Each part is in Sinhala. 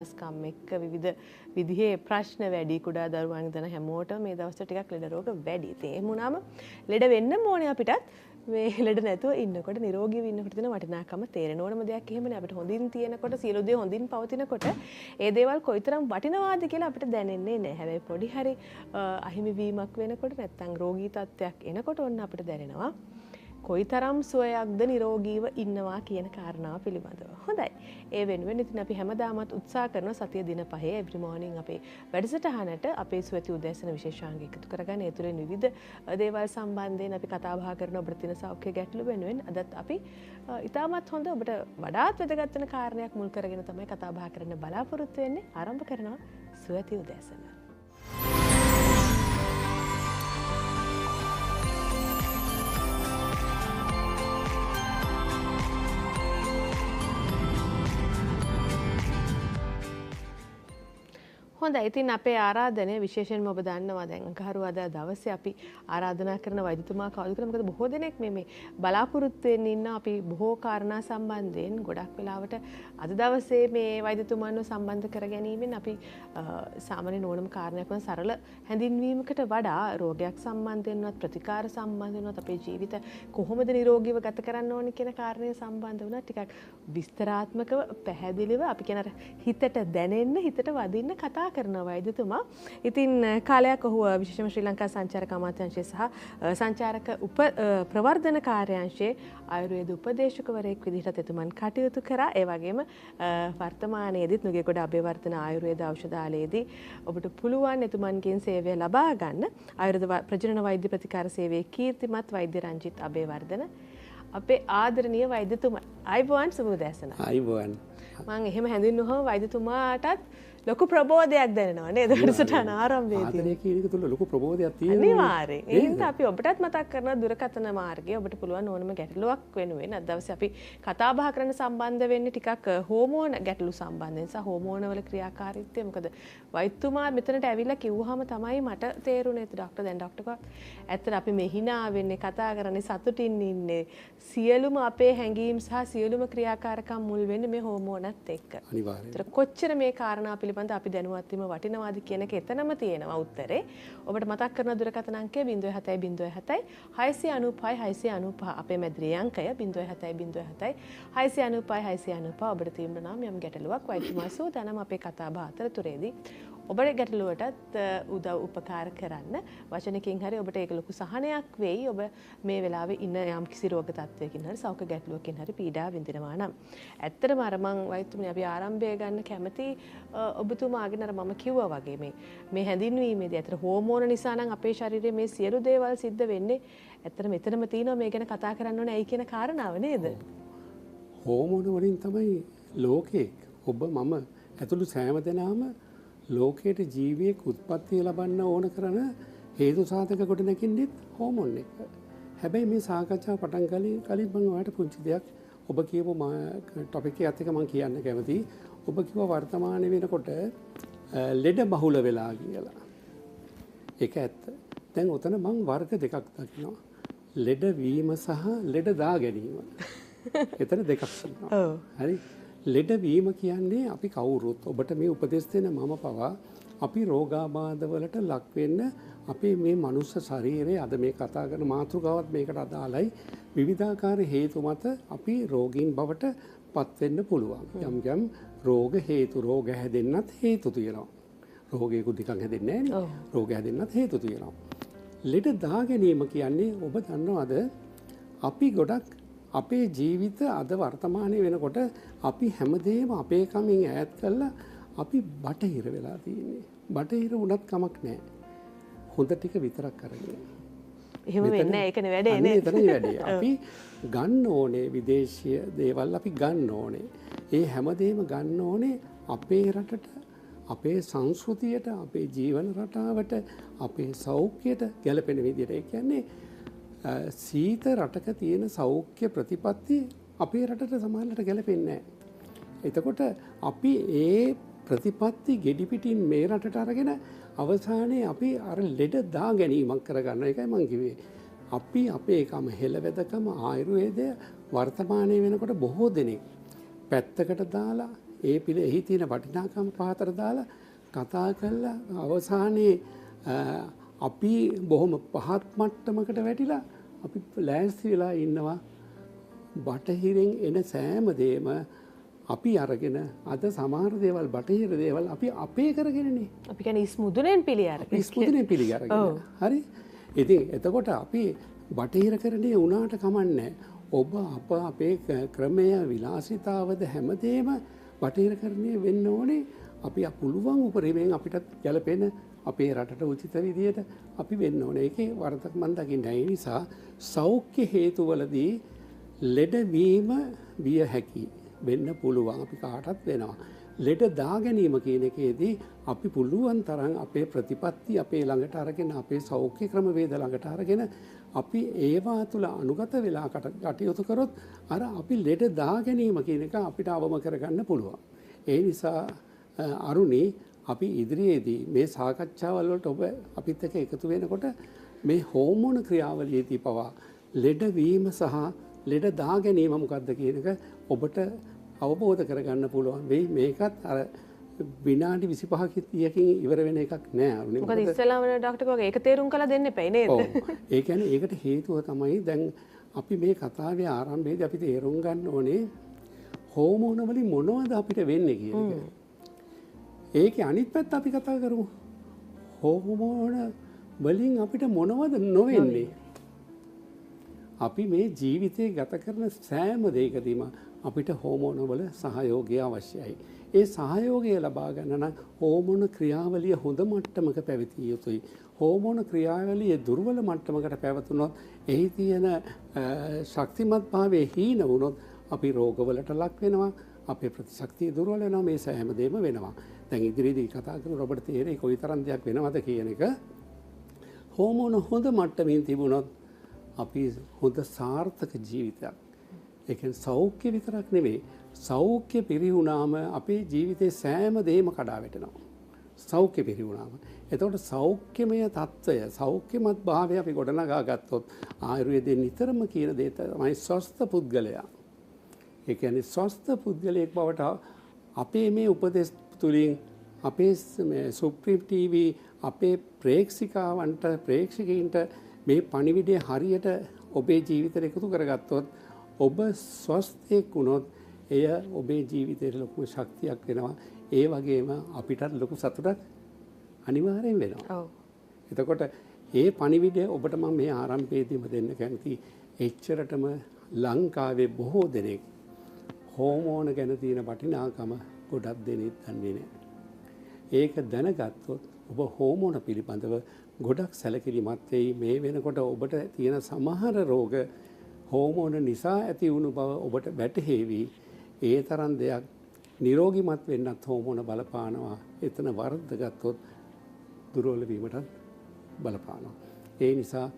ස්කම් එක්ක විවිධ විදිහේ ප්‍රශ්න වැඩි කුඩා දරුවන් දන හැමෝටම මේ දවස්වල ටිකක් ලෙඩ රෝග වැඩි. ඒ වුණාම ලෙඩ වෙන්න ඕනේ අපිටත් මේ ලෙඩ නැතුව ඉන්නකොට නිරෝගීව ඉන්නකොට තියෙන වටිනාකම තේරෙන ඕනම දෙයක් එහෙමනේ අපිට හොඳින් තියෙනකොට සියලු දේ හොඳින් පවතිනකොට ඒ දේවල් කොයිතරම් වටිනවාද කියලා අපිට දැනෙන්නේ නැහැ. හැබැයි පොඩි හරි අහිමි වීමක් වෙනකොට නැත්තම් රෝගී තත්ත්වයක් එනකොට ඔන්න අපිට දැනෙනවා කොයිතරම් සුවයක්ද නිරෝගීව ඉන්නවා කියන කාරණාව පිළිබඳව. හොඳයි. ඒ වෙනුවෙන් ඉතින් අපි හැමදාමත් උත්සාහ කරන සතිය දින 5 every morning අපේ වැඩසටහනට අපේ සුවති උදෑසන විශේෂාංග එකතු කරගන්න ඒ තුළින් විවිධ දේවල් සම්බන්ධයෙන් අපි කතා බහ කරන ඔබට තියෙන සෞඛ්‍ය ගැටලු වෙනුවෙන් අදත් අපි ඉතාමත් හොඳ ඔබට වඩාත් වැදගත් වෙන කාරණයක් මුල් කරගෙන තමයි කතා බහ කරන්න බලාපොරොත්තු වෙන්නේ. ආරම්භ කරනවා සුවති උදෑසන. හොඳයි. ඉතින් අපේ ආරාධනය විශේෂයෙන්ම ඔබ දන්නවා දැන් අඟහරුවාදා දවසේ අපි ආරාධනා කරන වෛද්‍යතුමා කවුද කියලා. මොකද බොහෝ දෙනෙක් මේ බලාපොරොත්තු වෙන්න ඉන්න අපි බොහෝ කාරණා සම්බන්ධයෙන් ගොඩක් වෙලාවට අද දවසේ මේ වෛද්‍යතුමාන්ව සම්බන්ධ කර ගැනීමෙන් අපි සාමාන්‍ය ඕනම කාරණයක් වන සරල හැඳින්වීමකට වඩා රෝගයක් සම්බන්ධයෙන්වත් ප්‍රතිකාර සම්බන්ධයෙන්වත් අපේ ජීවිත කොහොමද නිරෝගීව ගත කරන්න ඕනේ කියන කාරණය සම්බන්ධ වුණා ටිකක් විස්තරාත්මකව පැහැදිලිව අපි කියන හිතට දැනෙන්න හිතට වදින්න කතා කරන වෛද්‍යතුමා. ඉතින් කාලයක් ඔහු විශේෂම ශ්‍රී ලංකා සංචාරක අමාත්‍යාංශයේ සහ සංචාරක ප්‍රවර්ධන කාර්යාංශයේ ආයුර්වේද උපදේශකවරයෙක් විදිහට එතුමන් කටයුතු කරා. ඒ වගේම වර්තමානයේදීත් නුගේගොඩ අබේවර්ධන ආයුර්වේද ඖෂධාලයේදී ඔබට පුළුවන් එතුමන්ගෙන් සේවය ලබා ගන්න. ආයුර්වේද ප්‍රජනන වෛද්‍ය ප්‍රතිකාර සේවයේ කීර්තිමත් වෛද්‍ය රංජිත් අබේවර්ධන අපේ ආදරණීය වෛද්‍යතුමා. අයිබෝන් සුබ උදෑසන. අයිබෝන්. මම එහෙම හැඳින්වුවම වෛද්‍යතුමාටත් ලොකු ප්‍රබෝධයක් දැනෙනවා නේද? වැඩසටහන ආරම්භයේදී. ආදරය කියන එක තුල ලොකු ප්‍රබෝධයක් තියෙනවා. අනිවාර්යෙන්. ඒ හින්දා අපි ඔබටත් මතක් කරන දුරකථන මාර්ගය ඔබට පුළුවන් ඕනම ගැටලුවක් වෙනුවෙන් අද දවසේ අපි කතා බහ කරන්න සම්බන්ධ වෙන්නේ ටිකක් හෝමෝන ගැටලු සම්බන්ධයෙන් සහ හෝමෝන වල ක්‍රියාකාරීත්වය. මොකද වෛද්‍යතුමා මෙතනට ඇවිල්ලා කිව්වහම තමයි මට තේරුනේ ડોක්ටර් දැන් ડોක්ටර් කිව්වා ඇත්තට අපි මේ hina වෙන්නේ කතා කරන්නේ සතුටින් ඉන්නේ සියලුම අපේ හැඟීම් සහ සියලුම ක්‍රියාකාරකම් මුල් වෙන්නේ මේ හෝමෝනත් එක්ක. අනිවාර්යයෙන්. කොච්චර මේ කාරණා පිළිබඳ අපි දැනුවත් වීම වටිනවාද කියන එක එතනම තියෙනවා උත්තරේ. ඔබට මතක් කරන දුරකථන අංකය 070 695 695 අපේ මැදිරි අංකය 070 695 695 ඔබට තියෙනවා නම් යම් ගැටලුවක් වෛද්‍යතුමා සූදානම් අපේ කතා බහ අතරතුරේදී ඔබේ ගැටලුවටත් උදව් උපකාර කරන්න වචනකින් හරි ඔබට ඒක ලොකු සහනයක් වෙයි. ඔබ මේ වෙලාවේ ඉන්න යම් කිසි රෝග තත්ත්වයකින් හරි සෞඛ්‍ය ගැටලුවකින් හරි පීඩා විඳිනවා නම් ඇත්තටම අර මං වෛද්‍යතුමනි අපි ආරම්භය ගන්න කැමති ඔබතුමාගෙන අර මම කිව්වා වගේ මේ හැඳින්වීමේදී ඇත්තට හෝමෝන නිසා නම් අපේ ශරීරයේ මේ සියලු දේවල් සිද්ධ වෙන්නේ ඇත්තට මෙතනම තියෙනවා මේ ගැන කතා කරන්න ඕනේ ඇයි කියන කාරණාව නේද? හෝමෝන වලින් තමයි ලෝකේ ඔබ මම ඇතුළු සෑම දෙනාම ලෝකයට ජීවියෙක් උත්පත්තිය ලබන්න ඕන කරන හේතු සාධක කොට නැගින්නෙත් හෝමෝන් එක. හැබැයි මේ සාකච්ඡාව පටන් කලින් මම ඔයාලට පුංචි දෙයක් ඔබ කියපු ටොපික් එකත් එක මම කියන්න කැමතියි. ඔබ කිව්වා වර්තමානයේ වෙනකොට ලෙඩ බහුල වෙලා කියලා. ඒක ඇත්ත. දැන් උතන මම වර්ග දෙකක් දකිනවා. ලෙඩ වීම සහ ලෙඩ දා ගැනීම. එතන දෙකක් තියෙනවා. ඔව්. හරි. ලෙඩවීම කියන්නේ අපි කවුරුත් ඔබට මේ උපදෙස් දෙන මම පවා අපි රෝගාබාධ වලට ලක් වෙන්න අපේ මේ මනුස්ස ශරීරයේ අද මේ කතා කරන මාතෘකාවත් මේකට අදාළයි විවිධාකාර හේතු මත අපි රෝගීන් බවට පත් වෙන්න පුළුවන්. යම් රෝග හේතු රෝග හැදෙන්නත් හේතු තියෙනවා. රෝගයකුත් නිකන් හැදෙන්නේ නැහැ නේ. රෝග හැදෙන්නත් හේතු තියෙනවා. ලෙඩ දා ගැනීම කියන්නේ ඔබ දන්නවද අපි ගොඩක් අපේ ජීවිත අද වර්තමානයේ වෙනකොට අපි හැමදේම අපේ කමින් ඈත් කරලා අපි බටහිර වෙලා තියෙන්නේ. බටහිර වුණත් කමක් නැහැ. හොඳ ටික විතරක් අරගෙන. එහෙම වෙන්නේ නැහැ. ඒකනේ වැඩේ නේ. එතනයි වැඩේ. අපි ගන්න ඕනේ විදේශීය දේවල් අපි ගන්න ඕනේ. ඒ හැමදේම ගන්න ඕනේ අපේ රටට, අපේ සංස්කෘතියට, අපේ ජීවන රටාවට, අපේ සෞඛ්‍යයට ගැලපෙන විදිහට. ඒ කියන්නේ සීත රටක තියෙන සෞඛ්‍ය ප්‍රතිපත්ති අපේ රටට සමානලට ගැලපෙන්නේ නැහැ. එතකොට අපි ඒ ප්‍රතිපත්ති ගෙඩි පිටින් මේ රටට අරගෙන අවසානයේ අපි අර ලෙඩ දා ගැනීමක් කරගන්න එකයි මම කිව්වේ. අපි අපේකම හෙළවැදකම ආයුර්වේදය වර්තමානයේ වෙනකොට බොහෝ දෙනෙක් පැත්තකට දාලා ඒ පිළ එහි තියෙන වටිනාකම පහතර දාලා කතා කරලා අවසානයේ අපි බොහොම පහත් මට්ටමකට වැටිලා අපි ලෑස්ති වෙලා ඉන්නවා බටහිරෙන් එන සෑම දේම අපි අරගෙන අද සමහර දේවල් බටහිර දේවල් අපි අපේ කරගෙනනේ. අපි කියන්නේ ඉස්මුදුනෙන් පිළි අරගෙන. ඉස්මුදුනෙන් පිළි අරගෙන. හරි. ඉතින් එතකොට අපි බටහිර කරන්නේ උනාට කමන්නේ. ඔබ අපේ ක්‍රමය විලාසිතාවද හැමදේම බටහිර කරන්නේ වෙන්න ඕනේ. අපි පුළුවන් උපරිමයෙන් අපිට ගැලපෙන අපේ රටට උචිත විදියට අපි වෙන්න ඕනේ. ඒකේ වරදක් මම දකින්නේ නැහැ. ඒ නිසා සෞඛ්‍ය හේතුවලදී ලෙඩවීම විය හැකි වෙන්න පුළුවන්. අපි කාටත් වෙනවා. ලෙඩ දා ගැනීම කියන එකේදී අපි පුළුවන් තරම් අපේ ප්‍රතිපත්ති අපේ ළඟට අරගෙන අපේ සෞඛ්‍ය ක්‍රමවේද ළඟට අරගෙන අපි ඒවා තුළ අනුගත වෙලා කටයුතු කරොත් අර අපි ලෙඩ දා ගැනීම කියන එක අපිට අවම කරගන්න පුළුවන්. ඒ නිසා අරුණි අපි ඉදිරියේදී මේ සාකච්ඡාවල් වලට ඔබ අපිත් එක්ක එකතු වෙනකොට මේ හෝමෝන ක්‍රියාවලියේදී පවා ලෙඩවීම සහ ලෙඩ දා ගැනීම මොකක්ද කියන එක ඔබට අවබෝධ කරගන්න පුළුවන් වෙයි. මේකත් අර විනාඩි 25 30කින් ඉවර වෙන එකක් නෑ අරුණි. මොකද ඉස්සෙල්ලාම ඩොක්ටර් කෝගේ ඒක තේරුම් කරලා දෙන්න එපයි නේද? ඔව්. ඒ කියන්නේ ඒකට හේතුව තමයි දැන් අපි මේ කතාවේ ආරම්භයේදී අපි තේරුම් ගන්න ඕනේ හෝමෝන වලින් මොනවද අපිට වෙන්නේ කියන එක. ඒකේ අනිත් පැත්ත අපි කතා කරමු. හෝමෝන වලින් අපිට මොනවද නොවෙන්නේ? අපි මේ ජීවිතේ ගත කරන සෑම දෙයකදීම අපිට හෝමෝන වල සහයෝගය අවශ්‍යයි. ඒ සහයෝගය ලබා ගන්න නම් හෝමෝන ක්‍රියාවලිය හොඳ මට්ටමක පැවතිය යුතුයි. හෝමෝන ක්‍රියාවලිය දුර්වල මට්ටමකට පැවතුනොත් එහි තියෙන ශක්තිමත් භාවයේ හීන වුණොත් අපි රෝගවලට ලක් වෙනවා. අපේ ප්‍රතිශක්තිය දුර්වල වෙනවා. මේ සෑම දෙයක්ම වෙනවා. දැන් ඉදිරියේදී කතා කරන ඔබට තේරෙයි කොයිතරම් දෙයක් වෙනවද කියන එක. හෝමෝන හොඳ මට්ටමින් තිබුණොත් අපි හොඳ සාර්ථක ජීවිතයක්. ඒ කියන්නේ සෞඛ්‍ය විතරක් නෙවෙයි. සෞඛ්‍ය පිරිහුණාම අපේ ජීවිතේ සෑම දෙයක්ම කඩා වැටෙනවා. සෞඛ්‍ය පිරිහුණාම. එතකොට සෞඛ්‍යමය తত্ত্বය, සෞඛ්‍යමත් භාවය අපි ගොඩනගා ගත්තොත් ආයුර්වේදයෙන් නිතරම කියන දේ තමයි ස්වස්ථ පුද්ගලයා. ඒ කියන්නේ ස්වස්ථ පුද්ගලයෙක් බවට අපේ මේ උපදෙස් තුලින් අපේ සුප්‍රීම් ටීවී අපේ ප්‍රේක්ෂිකාවන්ට ප්‍රේක්ෂකයින්ට මේ පණිවිඩය හරියට ඔබේ ජීවිතයට එකතු කරගත්තොත් ඔබ ස්වස්ථයෙක් වුණොත් එය ඔබේ ජීවිතයට ලොකු ශක්තියක් වෙනවා. ඒ වගේම අපිටත් ලොකු සතුටක් අනිවාර්යෙන් වෙනවා. ඔව්. එතකොට ඒ පණිවිඩය ඔබට මම මේ ආරම්භයේදීම දෙන්න කැමති. එච්චරටම ලංකාවේ බොහෝ දෙනෙක් හෝමෝන ගැන තියෙන වටිනාකම ගොඩක් දෙනෙක් දන්නේ නැහැ. ඒක දැනගත්තොත් ඔබ හෝමෝන පිළිබඳව ගොඩක් සැලකිලිමත් වෙයි. මේ වෙනකොට ඔබට තියෙන සමහර රෝග හෝමෝන නිසා ඇති වුණු බව ඔබට වැටහෙවි. ඒ තරම් දෙයක් නිරෝගිමත් වෙන්නත් හෝමෝන බලපානවා. එතන වරද්ද ගත්තොත් දුර්වල වීමටත් බලපානවා. ඒ නිසා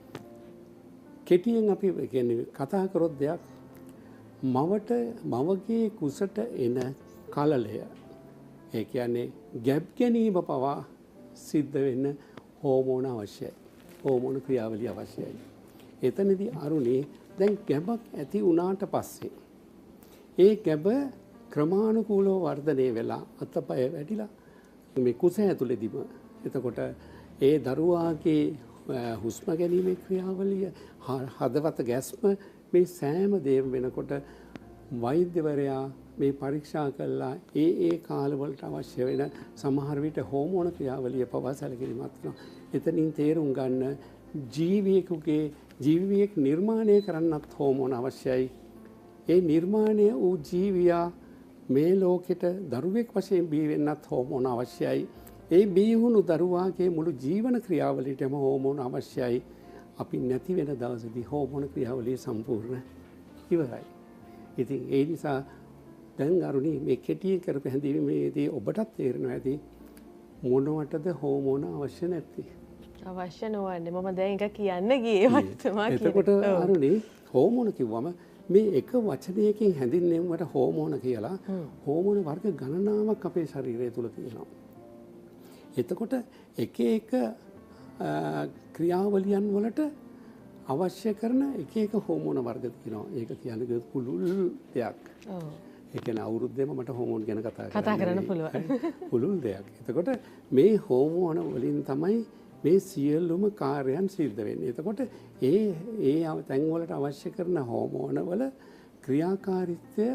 කෙටියෙන් අපි කියන්නේ කතා කරොත් දෙයක් මවගේ කුසට එන කලලය. ඒ කියන්නේ ගැබ් ගැනීම පවා සිද්ධ වෙන්න හෝමෝන අවශ්‍යයි. හෝමෝන ක්‍රියාවලිය අවශ්‍යයි. එතනදී අරුණේ දැන් ගැබක් ඇති වුණාට පස්සේ ඒ ගැබ ක්‍රමානුකූලව වර්ධනය වෙලා අතපය වැඩිලා මේ කුස ඇතුළේදීම එතකොට ඒ දරුවාගේ හුස්ම ගැනීමේ ක්‍රියාවලිය හදවත ගැස්ම මේ සෑම දේම වෙනකොට වෛද්‍යවරයා මේ පරීක්ෂා කළා ඒ කාලවලට අවශ්‍ය වෙන සමහර විට හෝමෝන ක්‍රියාවලිය පවා සැලකිලිමත් වෙනවා. එතනින් තේරුම් ගන්න ජීවියෙක් නිර්මාණය කරන්නත් හෝමෝන අවශ්‍යයි. ඒ නිර්මාණය වූ ජීවියා මේ ලෝකෙට දරුවෙක් වශයෙන් බිහි වෙන්නත් හෝමෝන අවශ්‍යයි. ඒ බිහි වුණු දරුවාගේ මුළු ජීවන ක්‍රියාවලියටම හෝමෝන අවශ්‍යයි. අපි නැති වෙන දවසේදී හෝමෝන ක්‍රියාවලිය සම්පූර්ණ ඉවරයි. ඉතින් ඒ නිසා දැන් අරුණි මේ කෙටියෙන් කරපු හැඳින්වීමේදී ඔබටත් තේරෙනවා ඇති මොනවටද හෝමෝන අවශ්‍ය නැත්තේ. අවශ්‍ය නොවන්නේ මම දැන් එක කියන්න ගියේ වත්තමා කියන. එතකොට අරුණි හෝමෝන කිව්වම මේ එක වචනයකින් හැඳින්වීමට හෝමෝන කියලා හෝමෝන වර්ග ගණනාවක් අපේ ශරීරය තුල තියෙනවා. එතකොට එක එක ක්‍රියාවලියන් වලට අවශ්‍ය කරන එක එක හෝමෝන වර්ග තියෙනවා. ඒක කියන්නේ පුළුල් දෙයක්. ඒ කියන්නේ අවුරුද්දේම මට හෝමෝන් ගැන කතා කරන්න පුළුවන්. පුළුල් දෙයක්. එතකොට මේ හෝමෝන වලින් තමයි මේ සියලුම කාර්යයන් සිද්ධ වෙන්නේ. එතකොට ඒ තැන්වලට අවශ්‍ය කරන හෝමෝන වල ක්‍රියාකාරීත්වය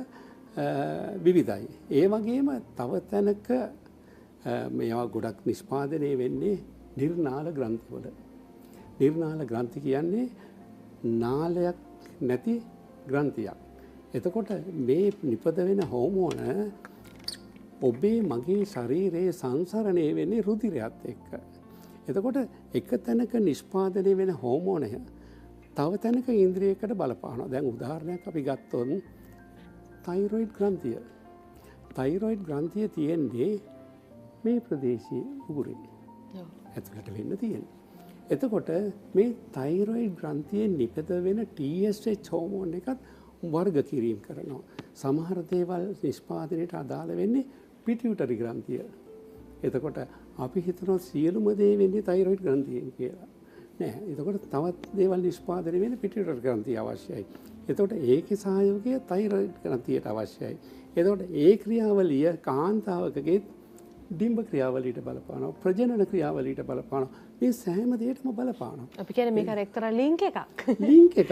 විවිධයි. ඒ වගේම තව තැනක මේවා ගොඩක් නිෂ්පාදනය වෙන්නේ නිර්නාල ග්‍රන්ථිවල. නිර්නාල ග්‍රන්ථි කියන්නේ නාලයක් නැති ග්‍රන්ථියක්. එතකොට මේ නිපද වෙන හෝමෝන ඔබේ මගේ ශරීරයේ සංසරණය වෙන්නේ රුධිරයත් එක්ක. එතකොට එක තැනක නිෂ්පාදනය වෙන හෝමෝනය තව තැනක ඉන්ද්‍රියකට බලපානවා. දැන් උදාහරණයක් අපි ගත්තොත් තයිරොයිඩ් ග්‍රන්ථිය. තයිරොයිඩ් ග්‍රන්ථිය තියෙන්නේ මේ ප්‍රදේශයේ උගුරේ. ඇතුළට වෙන්න තියෙන්නේ. එතකොට මේ තයිරොයිඩ් ග්‍රන්ථියේ නිපද වෙන TSH හෝමෝන් එකත් වර්ග කිරීම කරනවා. සමහර දේවල් නිෂ්පාදනයට අදාළ වෙන්නේ පිටියුටරි ග්‍රන්ථිය. එතකොට අපි හිතනවා සියලුම දේ වෙන්නේ තයිරොයිඩ් ග්‍රන්ථියෙන් කියලා. නෑ. එතකොට තවත් දේවල් නිෂ්පාදනය වෙන්නේ පිටියුටරි ග්‍රන්ථිය අවශ්‍යයි. එතකොට ඒකේ සහයෝගය තයිරොයිඩ් ග්‍රන්ථියට අවශ්‍යයි. එතකොට ඒ ක්‍රියාවලිය කාන්තාවකගේ ඩිම්බ ක්‍රියාවලියට බලපානවා, ප්‍රජනන ක්‍රියාවලියට බලපානවා. මේ සෑම දෙයකටම බලපානවා. අපි කියන්නේ මේක එක්තරා ලින්ක් එකක්. ලින්ක් එකක්.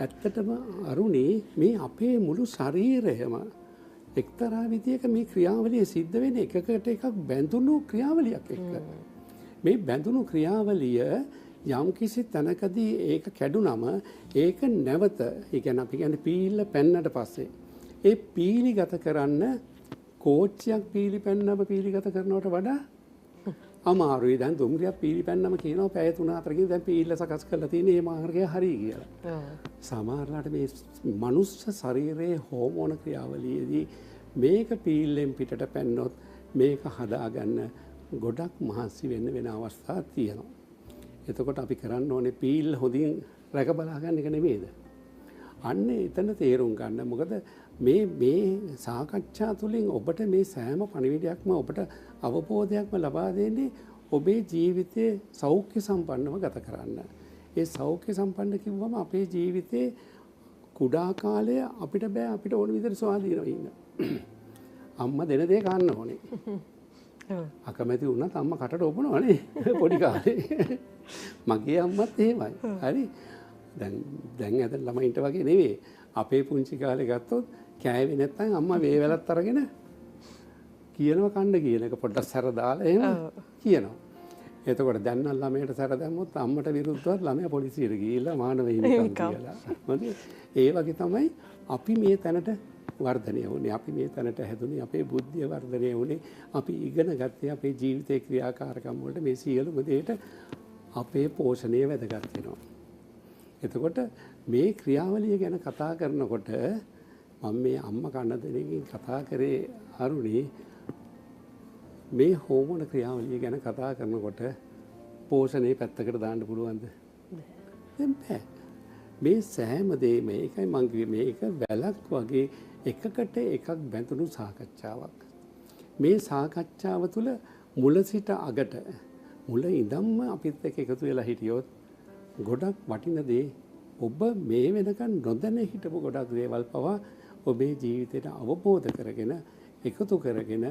ඇත්තටම අරුණේ මේ අපේ මුළු ශරීරයම එක්තරා විදියක මේ ක්‍රියාවලිය සිද්ධ වෙන එකකට එකක් බැඳුණු ක්‍රියාවලියක් එක්ක. මේ බැඳුණු ක්‍රියාවලිය යම්කිසි තැනකදී ඒක කැඩුනම ඒක නැවත, ඒ කියන්නේ අපි කියන්නේ පීල්ල පැන්නට පස්සේ ඒ පීලි ගත කරන්න කෝච්චියක් පීලි පැන්නම පීලි ගත කරනවට වඩා අමාරුයි. දැන් දුම්රියක් පීලි පැන්නම කියනවා පැය 3-4කින් දැන් පීල්ල සකස් කරලා තියෙන මේ මාර්ගය හරි කියලා. සමහරවිට මේ මනුස්ස ශරීරයේ හෝමෝන ක්‍රියාවලියේදී මේක පීල්ලෙන් පිටට පැන්නොත් මේක හදාගන්න ගොඩක් මහන්සි වෙන අවස්ථා තියෙනවා. එතකොට අපි කරන්න ඕනේ පීල් හොඳින් රැක බලා ගන්න එක නෙමෙයිද? අන්න එතන තේරුම් ගන්න. මොකද මේ සාකච්ඡා තුළින් ඔබට මේ සෑම පණිවිඩයක්ම ඔබට අවබෝධයක්ම ලබා දෙන්නේ ඔබේ ජීවිතයේ සෞඛ්‍ය සම්පන්නව ගත කරන්න. ඒ සෞඛ්‍ය සම්පන්න කිව්වම අපේ ජීවිතේ කුඩා කාලය අපිට බෑ අපිට ඕන විදිහට ස්වාධීනව ඉන්න. අම්මා දෙන දේ කන්න ඕනේ. අකමැති වුණත් අම්මා කටට ඔපනවනේ පොඩි කාලේ. මගේ අම්මත් එහෙමයි. හරි. දැන් ඇද ළමයින්ට වගේ නෙවෙයි. අපේ පුංචි කාලේ ගත්තොත් කෑවේ නැත්නම් අම්මා වේවැලත් අරගෙන කියනවා කන්න කියන එක පොඩ්ඩක් සැර දාලා එහෙම කියනවා. එතකොට දැන් නම් ළමයට සැර දැම්මොත් අම්මට විරුද්ධව ළමයා පොලිසියට ගිහිල්ලා මානව හිමිකම් කියලා. ඒ වගේ තමයි අපි මේ තැනට වර්ධනය වුණේ. අපි මේ තැනට හැදුනේ. අපේ බුද්ධිය වර්ධනය වුණේ. අපි ඉගෙන ගත්තේ අපේ ජීවිතේ ක්‍රියාකාරකම් වලට මේ සියලුම දේට අපේ පෝෂණය වැදගත් වෙනවා. එතකොට මේ ක්‍රියාවලිය ගැන කතා කරනකොට මම මේ අම්මා කන්න දෙනකින් කතා කරේ අරුණි මේ හෝමෝන ක්‍රියාවලිය ගැන කතා කරනකොට පෝෂණය පැත්තකට දාන්න පුළුවන්ද? බෑ. මේ සෑම දෙයක්ම ඒකයි මම කිව්වේ මේක වැලක් වගේ එකකට එකක් බැඳුණු සාකච්ඡාවක්. මේ සාකච්ඡාව තුළ මුල සිට අගට මුල ඉඳන්ම අපිත් එක්ක එකතු වෙලා හිටියොත් ගොඩක් වටින දේ ඔබ මේ වෙනකන් නොදැන හිටපු ගොඩක් දේවල් පවා ඔබේ ජීවිතයට අවබෝධ කරගෙන එකතු කරගෙන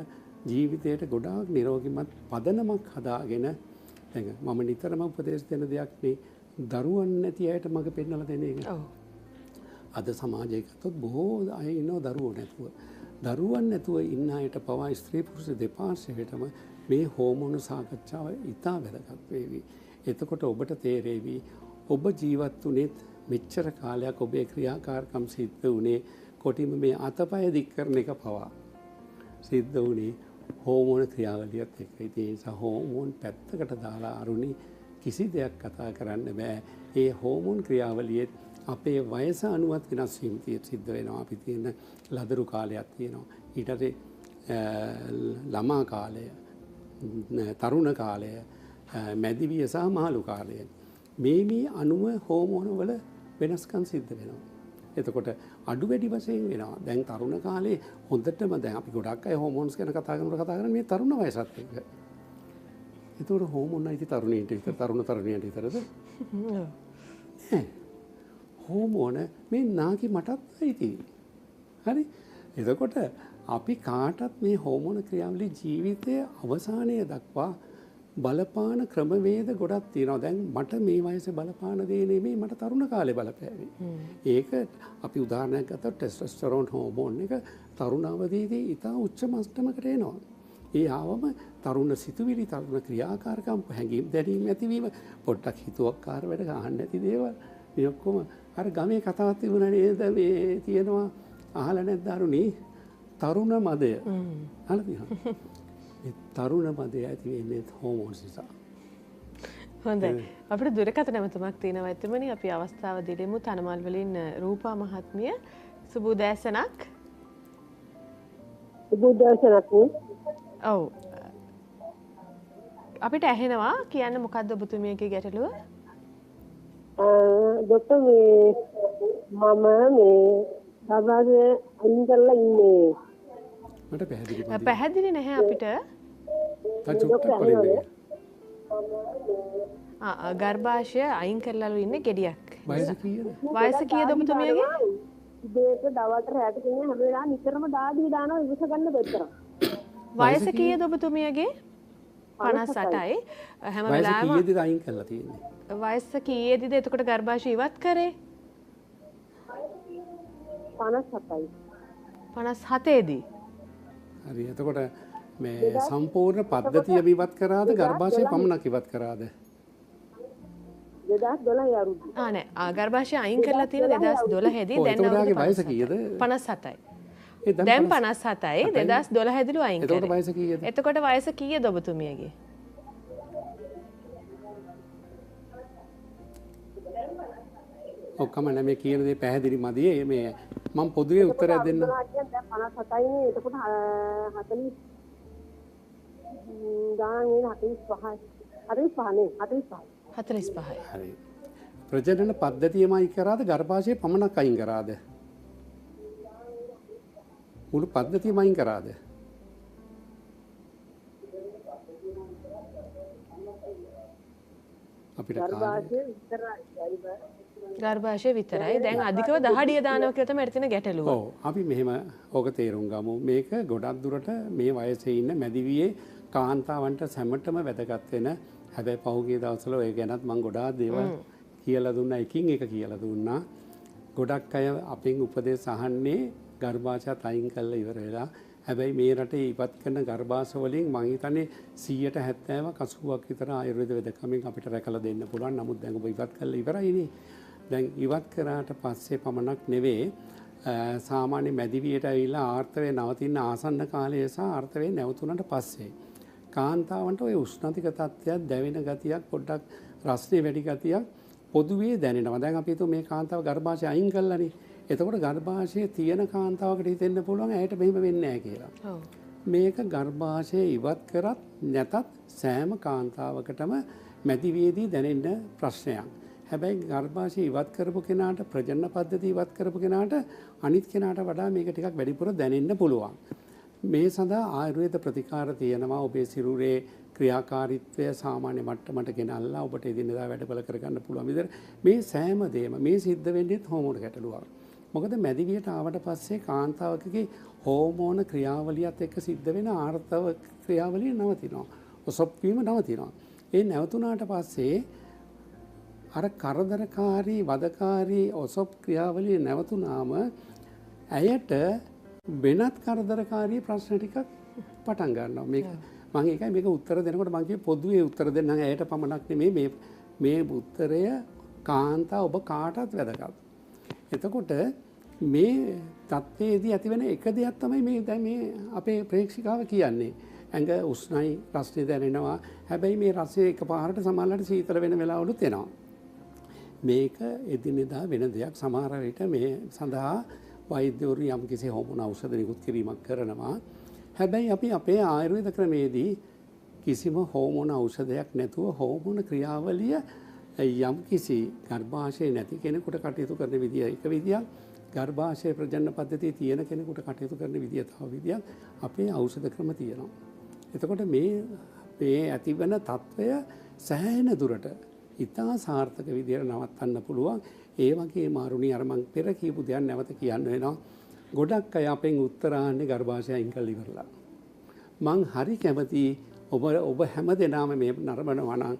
ජීවිතයට ගොඩාක් නිරෝගීමත් පදනමක් හදාගෙන දැන් මම නිතරම උපදේශ දෙන දෙයක් මේ දරුවන් නැති අයට මඟ පෙන්වලා දෙන එක. අද සමාජයේ ගත්තොත් බොහෝ අය ඉන්නව දරුවෝ නැතුව. දරුවන් නැතුව ඉන්න අයට පවා ස්ත්‍රී පුරුෂ දෙපාර්ශ්වයටම මේ හෝමෝන සාකච්ඡාව ඉතා වැදගත් වේවි. එතකොට ඔබට තේරෙවි ඔබ ජීවත් වුණෙත් මෙච්චර කාලයක් ඔබේ ක්‍රියාකාරකම් සිද්ධ වුණේ කොටිම මේ අතපය දික් කරන එක පවා සිද්ධ වුණේ හෝමෝන ක්‍රියාවලියත් එක්ක. ඒ නිසා හෝමෝන් පැත්තකට දාලා අරුණි කිසි දෙයක් කතා කරන්න බෑ. ඒ හෝමෝන් ක්‍රියාවලියෙත් අපේ වයස අනුවත් වෙනස් වීම සිද්ධ වෙනවා. අපි තියෙන ලදරු කාලයක් තියෙනවා. ඊට ළමා කාලය, තරුණ කාලය, මැදිවිය සහ මහලු කාලය. මේ අනුව හෝමෝන වල වෙනස්කම් සිද්ධ වෙනවා. එතකොට අඩු වැඩි වශයෙන් වෙනවා. දැන් තරුණ කාලේ හොඳටම දැන් අපි ගොඩක් අය හෝමෝන්ස් ගැන කතා කරන්නේ මේ තරුණ වයසත් එක්ක. එතකොට හෝමෝන් අයිති තරුණීන්ට විතර තරුණියන්ට විතරද? නෑ. හෝමෝන මේ නාකි මටත් අයිති. හරි? එතකොට අපි කාටත් මේ හෝමෝන ක්‍රියාවලිය ජීවිතයේ අවසානය දක්වා බලපාන ක්‍රමවේද ගොඩක් තියෙනවා. දැන් මට මේ වයසේ බලපාන දේ නෙමෙයි මට තරුණ කාලේ බලපෑවේ. ඒක අපි උදාහරණයක් ගත්තොත් ටෙස්ටොස්ටෙරෝන් හෝමෝන් එක තරුණ අවදීදී ඉතා උච්ච මට්ටමකට එනවා. ඒ ආවම තරුණ සිතුවිලි තරුණ ක්‍රියාකාරකම් හැඟීම් දැනීම් ඇතිවීම පොඩ්ඩක් හිතුවක්කාර වැඩ ගන්න නැති දේවල් මේ ඔක්කොම අර ගමේ කතාවක් තිබුණා නේද මේ තියෙනවා අහලා නැද්ද අරුණී තරුණ මදය අහලා තියෙනවා ඒ තරුණ මදය ඇති වෙන්නේ හෝමෝන්ස් නිසා. හොඳයි. අපිට දුරකථන නැමතුමක් තියෙනවා එතමනි අපි අවස්ථාව දෙලෙමු තනමල් වලින් රූපා මහත්මිය සුබ උදෑසනක්. සුබ උදෑසනක්. ඔව්. අපිට ඇහෙනවා කියන්න මොකද්ද ඔබතුමියගේ ගැටලුව? ડોક્ટર මම මේ සාමාන්‍ය අයින් කරලා ඉන්නේ. මට පැහැදිලි පැහැදිලි නැහැ අපිට. ගර්භාෂය අයින් කරලාලු ඉන්නේ ගෙඩියක්. වයස කීයද? වයස කීයද ඔබතුමියගේ? ඉබේට දවල්ට රැට කියන්නේ හැම වෙලාවෙම නිතරම දාදී දානවා ඉවස ගන්න දෙතර. වයස කීයද ඔබතුමියගේ? 58යි. හැම වෙලාවෙම වයස කීයද අයින් කරලා තියෙන්නේ? වයස කීයේදීද එතකොට ගර්භාෂය ඉවත් කරේ? 57යි. 57දී. හරි. එතකොට මේ සම්පූර්ණ පද්ධතිය ඉවත් කරාද ගර්භාෂය පමණක් ඉවත් කරාද? 2012 අවුරුද්ද. නෑ ගර්භාෂය අයින් කරලා තියෙන 2012 දී දැන් අවුරුදු වයස කීයද? 57යි. දැන් 57යි 2012 දී අයින් කරේ. එතකොට වයස කීයද? එතකොට වයස කීයද ඔබතුමියගේ? ඔක්කොම නැමේ කියන දේ පැහැදිලි මදි. මේ මම පොදුවේ උත්තරයක් දෙන්න. දැන් 57යි නේ. එතකොට 40 ගාන නේ 45යි. 45නේ 45යි. 45යි. හරි. ප්‍රජනන පද්ධතියමයි කරාද ගර්භාෂය පමණක් අයින් කරාද? මුළු පද්ධතියම අයින් කරාද? අපිට ගර්භාෂය විතරයි. දැන් අධිකව දහඩිය දානවා කියලා තමයි එතන ගැටලුව. ඔව්. අපි මෙහෙම ඕක තේරුම් ගමු. මේක ගොඩක් දුරට මේ වයසේ ඉන්න මැදිවියේ කාන්තාවන්ට සැමටම වැදගත් වෙන හැබැයි පහුගිය දවස්වල ඔය ගැනත් මම ගොඩාක් දේවල් කියලා දුන්නා. එකින් එක කියලා දුන්නා. ගොඩක් අය අපෙන් උපදෙස් අහන්නේ ගර්භාෂයත් අයින් කරලා ඉවර වෙලා. හැබැයි මේ රටේ ඉවත් කරන ගර්භාෂ වලින් මම හිතන්නේ 70%ක් 80ක් විතර ආයුර්වේද වෙදකමින් අපිට රැකලා දෙන්න පුළුවන්. නමුත් දැන් ඔබ ඉවත් කරලා ඉවරයිනේ. දැන් ඉවත් කරාට පස්සේ පමණක් නෙවෙයි සාමාන්‍ය මැදිවියට ඇවිල්ලා ආර්ථවය නවතින ආසන්න කාලය සහ ආර්ථවය නැවතුනට පස්සේ කාන්තාවන්ට ওই උෂ්ණතික තත්ත්වයක් දැවෙන ගතියක් පොඩ්ඩක් රස්නේ වැඩි ගතියක් පොදුවේ දැනෙනවා. දැන් අපි හිතුව මේ කාන්තාව ගර්භාෂය අයින් කළානේ. එතකොට ගර්භාෂයේ තියෙන කාන්තාවකට හිතෙන්න පුළුවන් ඇයට මෙහෙම වෙන්නේ නැහැ කියලා. ඔව්. මේක ගර්භාෂය ඉවත් කරත් නැතත් සෑම කාන්තාවකටම මැදිවියේදී දැනෙන්න ප්‍රශ්නයක්. හැබැයි ගර්භාෂය ඉවත් කරපු කෙනාට ප්‍රජනන පද්ධතිය ඉවත් කරපු කෙනාට අනිත් කෙනාට වඩා මේක ටිකක් වැඩිපුර දැනෙන්න පුළුවන්. මේ සඳහා ආයුර්වේද ප්‍රතිකාර තියෙනවා. ඔබේ සිරුරේ ක්‍රියාකාරීත්වය සාමාන්‍ය මට්ටමට ගෙනල්ලා ඔබට එදිනෙදා වැඩපළ කරගන්න පුළුවන් විදිහට මේ සෑම දෙයක්ම මේ සිද්ධ වෙන්නේ හෝමෝන ගැටලුවක්. මොකද මැදිවියට ආවට පස්සේ කාන්තාවකගේ හෝමෝන ක්‍රියාවලියත් එක්ක සිද්ධ වෙන ආර්තව ක්‍රියාවලිය නවතිනවා. ඔසොප් වීම නවතිනවා. ඒ නැවතුනාට පස්සේ අර කරදරකාරී වදකාරී ඔසොප් ක්‍රියාවලිය නැවතුනාම ඇයට වෙනත් කරදරකාරී ප්‍රශ්න ටිකක් පටන් ගන්නවා. මේක මම ඒකයි මේක උත්තර දෙනකොට මම කිව්වේ පොදුවේ උත්තර දෙන්න ඇයට පමණක් නෙමෙයි මේ උත්තරය කාන්තා ඔබ කාටත් වැදගත්. එතකොට මේ තත්ත්වයේදී ඇතිවෙන එක දෙයක් තමයි මේ දැන් මේ අපේ ප්‍රේක්ෂිකාව කියන්නේ. ඇඟ උෂ්ණයි රස්නේ දැනෙනවා. හැබැයි මේ රසය එකපාරට සමහරවිට සීතල වෙන වෙලාවලුත් එනවා. මේක එදිනෙදා වෙන දෙයක්. සමහර විට මේ සඳහා වෛද්‍යවරු යම්කිසි හෝමෝන ඖෂධ නිකුත් කිරීමක් කරනවා. හැබැයි අපි අපේ ආයුර්වේද ක්‍රමේදී කිසිම හෝමෝන ඖෂධයක් නැතුව හෝමෝන ක්‍රියාවලිය යම්කිසි ගර්භාෂය නැති කෙනෙකුට කටයුතු කරන විදිය එක විදියක්, ගර්භාෂය ප්‍රජනන පද්ධතිය තියෙන කෙනෙකුට කටයුතු කරන විදිය තව විදියක් අපේ ඖෂධ ක්‍රම තියෙනවා. එතකොට මේ ඇතිවන తত্ত্বය සෑහෙන දුරට ඉතා සාර්ථක විදියට නවත්තන්න පුළුවන්. ඒ වගේ මාරුණි අර මං පෙර කියපු දෙයක් නැවත කියන්න වෙනවා. ගොඩක් අය අපෙන් උත්තරාන්නේ ගර්භාෂය අයින් කරලා ඉවරලා. මං හරි කැමති ඔබ හැම දෙනාම මේ නරඹනවා නම්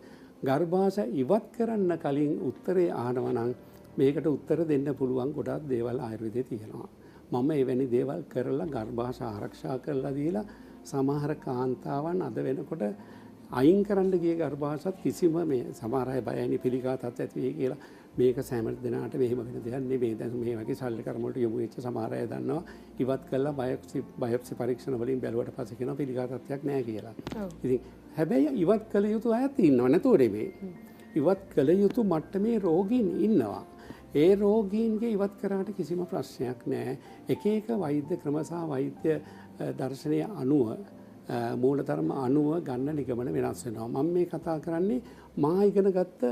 ගර්භාෂ ඉවත් කරන්න කලින් උත්තරේ අහනවා නම් මේකට උත්තර දෙන්න පුළුවන් ගොඩක් දේවල් ආයුර්වේදයේ තියෙනවා. මම එවැනි දේවල් කරලා ගර්භාෂ ආරක්ෂා කරලා දීලා සමහර කාන්තාවන් අද වෙනකොට අයින් කරන්න ගිය ගර්භාෂත් කිසිම මේ සමහර අය බයයි පිළිකා තත් ඇති වෙයි කියලා මේක සෑම දිනකට මෙහෙම වෙන දෙයක් නෙමෙයි. දැන් මේ වගේ ශල්‍ය කර්ම වලට යොමු වෙච්ච සමහර අය දන්නවා ඉවත් කළා බයොප්සි පරීක්ෂණ වලින් බැලුවට පස්සේ කියනවා පිළිකා තත්ත්වයක් නැහැ කියලා. ඉතින් හැබැයි ඉවත් කළ යුතු අයත් ඉන්නව නේතෝ නෙමෙයි. ඉවත් කළ යුතු මට්ටමේ රෝගීන් ඉන්නවා. ඒ රෝගීන්ගේ ඉවත් කරාට කිසිම ප්‍රශ්නයක් නැහැ. එක එක වෛද්‍ය ක්‍රම සහ වෛද්‍ය දර්ශනීය අනුව මූලධර්ම අනුව ගන්න නිගමන වෙනස් වෙනවා. මම මේ කතා කරන්නේ මා ඉගෙන ගත්ත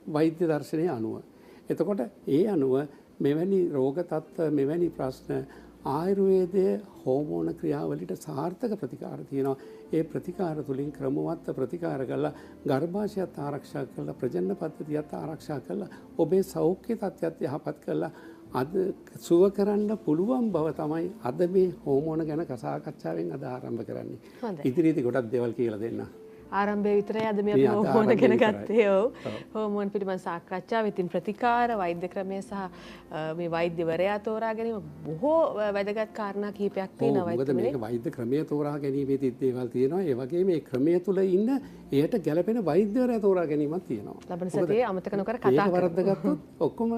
වෛද්‍ය දර්ශනය අනුව. එතකොට ඒ අනුව මෙවැනි රෝග තත්ත්ව මෙවැනි ප්‍රශ්න ආයුර්වේදයේ හෝමෝන ක්‍රියාවලියට සාර්ථක ප්‍රතිකාර තියෙනවා. ඒ ප්‍රතිකාර තුලින් ක්‍රමවත් ප්‍රතිකාර කළා ගර්භාෂයත් ආරක්ෂා කළා ප්‍රජනන පද්ධතියත් ආරක්ෂා කළා ඔබේ සෞඛ්‍ය තත්ත්වයත් යහපත් කළා. අද සුව කරන්න පුළුවන් බව තමයි අද මේ හෝමෝන ගැන සාකච්ඡාවෙන් අද ආරම්භ කරන්නේ. ඉදිරියේදී ගොඩක් දේවල් කියලා දෙන්න. ආරම්භය විතරයි අද මේ අපි හෝමෝන ගැන ගත්තේ. හෝමෝන පිළිබඳ සාකච්ඡාව ඉතින් ප්‍රතිකාර වෛද්‍ය ක්‍රමය සහ මේ වෛද්‍යවරයා තෝරා ගැනීම බොහෝ වැදගත් කාරණා කිහිපයක් තියෙනවා. මොකද මේක වෛද්‍ය ක්‍රමය තෝරා ගැනීමේදී දේවල් තියෙනවා. ඒ වගේම මේ ක්‍රමය තුල ඉන්න එයට ගැළපෙන වෛද්‍යවරයා තෝරා ගැනීමක් තියෙනවා. ලබන සතියේ අමතක නොකර කතා කරමු. ඒක වරද්දගත්තොත් ඔක්කොම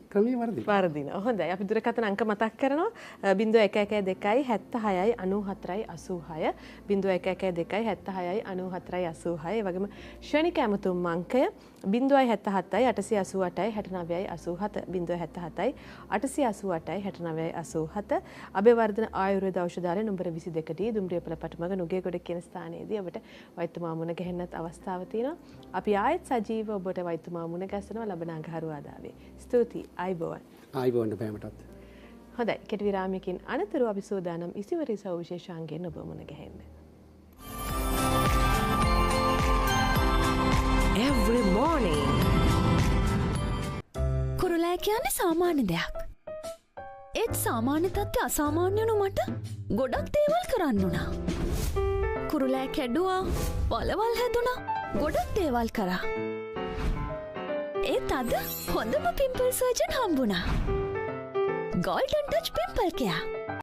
ක්‍රමයේ වර්ධින. හොඳයි. අපි දුරකථන අංක මතක් කරනවා 0112 76 94 86 0112 76 94 86 ඒ වගේම ශ්‍රේණික ඇමතුම් අංකය 077 888 69 87 077 888 69 87 අබේවර්ධන ආයුර්වේද ඖෂධාලය නම්බර 22 දුම්රියපල පටමග නුගේගොඩ කියන ස්ථානයේදී ඔබට වෛද්‍යතුමා මුණ ගැහෙන්නත් අවස්ථාව තියෙනවා. අපි ආයෙත් සජීව ඔබට වෛද්‍යතුමා මුණ ගැසෙනවා ලබන අඟහරුවාදාවේ. ස්තුතියි. ආයිබෝන් බෑමටත්. හොඳයි. කෙටි විරාමයකින් අනතුරු අපි සූදානම් ඉසිවරි සවිශේෂාංගයෙන් ඔබ මුණ ගැහෙන්න. Every morning. කුරුලෑ කියන්නේ සාමාන්‍ය දෙයක්. ඒත් සාමාන්‍ය තත්ත්වය අසාමාන්‍ය වුණු මට ගොඩක් දේවල් කරන්න වුණා. කුරුලෑ කැඩුවා, වලවල් හැදුණා, ගොඩක් දේවල් කරා. ඒත් අද හොඳම පිම්පල් සර්ජන් හම්බුණා. Golden Touch Pimple Care.